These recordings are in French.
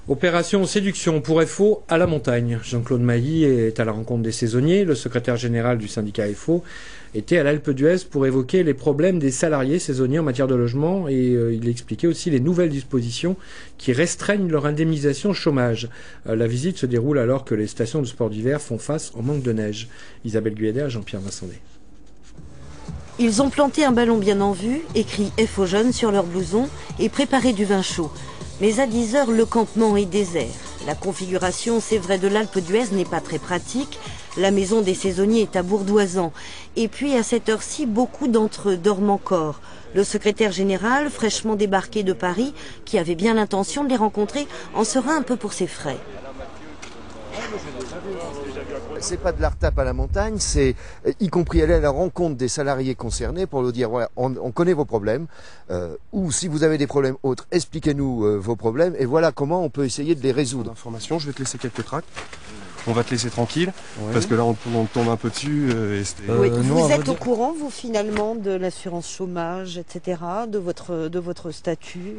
Opération séduction pour FO à la montagne. Jean-Claude Mailly est à la rencontre des saisonniers. Le secrétaire général du syndicat FO était à l'Alpe d'Huez pour évoquer les problèmes des salariés saisonniers en matière de logement et il expliquait aussi les nouvelles dispositions qui restreignent leur indemnisation chômage. La visite se déroule alors que les stations de sport d'hiver font face au manque de neige. Isabelle Guéder, Jean-Pierre Vincendé. Ils ont planté un ballon bien en vue, écrit FO Jeunes sur leur blouson et préparé du vin chaud. Mais à 10 h, le campement est désert. La configuration, c'est vrai, de l'Alpe d'Huez n'est pas très pratique. La maison des saisonniers est à Bourdoisan. Et puis, à cette heure-ci, beaucoup d'entre eux dorment encore. Le secrétaire général, fraîchement débarqué de Paris, qui avait bien l'intention de les rencontrer, en sera un peu pour ses frais. C'est pas de la retape à la montagne, c'est y compris aller à la rencontre des salariés concernés pour leur dire voilà, on connaît vos problèmes, ou si vous avez des problèmes autres, expliquez-nous vos problèmes et voilà comment on peut essayer de les résoudre. Information, je vais te laisser quelques tracts. On va te laisser tranquille, parce que là on tombe un peu dessus. Oui. Vous êtes au courant, vous, finalement, de l'assurance chômage, etc., de votre statut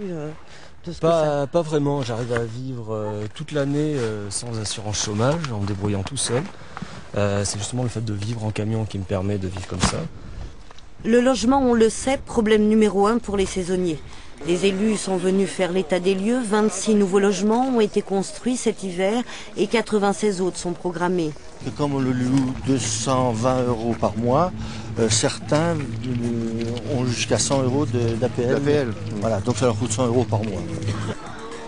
de ce Pas vraiment, j'arrive à vivre toute l'année sans assurance chômage, en me débrouillant tout seul. C'est justement le fait de vivre en camion qui me permet de vivre comme ça. Le logement, on le sait, problème numéro 1 pour les saisonniers. Les élus sont venus faire l'état des lieux. 26 nouveaux logements ont été construits cet hiver et 96 autres sont programmés. Et comme on le loue 220 € par mois, certains ont jusqu'à 100 € d'APL. Voilà, donc ça leur coûte 100 € par mois.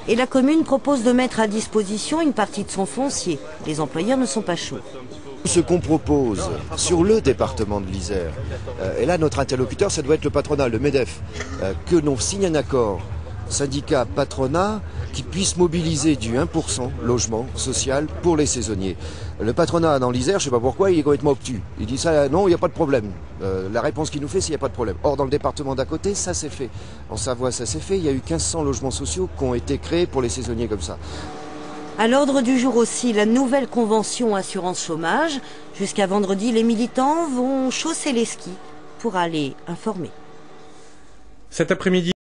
Et la commune propose de mettre à disposition une partie de son foncier. Les employeurs ne sont pas chauds. Ce qu'on propose sur le département de l'Isère, et là notre interlocuteur ça doit être le patronat, le MEDEF, que l'on signe un accord syndicat patronat qui puisse mobiliser du 1% logement social pour les saisonniers. Le patronat dans l'Isère, je ne sais pas pourquoi, il est complètement obtus. Il dit ça, non, il n'y a pas de problème. La réponse qu'il nous fait, c'est qu'il n'y a pas de problème. Or, dans le département d'à côté, ça s'est fait. En Savoie, ça s'est fait. Il y a eu 1500 logements sociaux qui ont été créés pour les saisonniers comme ça. À l'ordre du jour aussi, la nouvelle convention assurance chômage. Jusqu'à vendredi, les militants vont chausser les skis pour aller informer. Cet après-midi,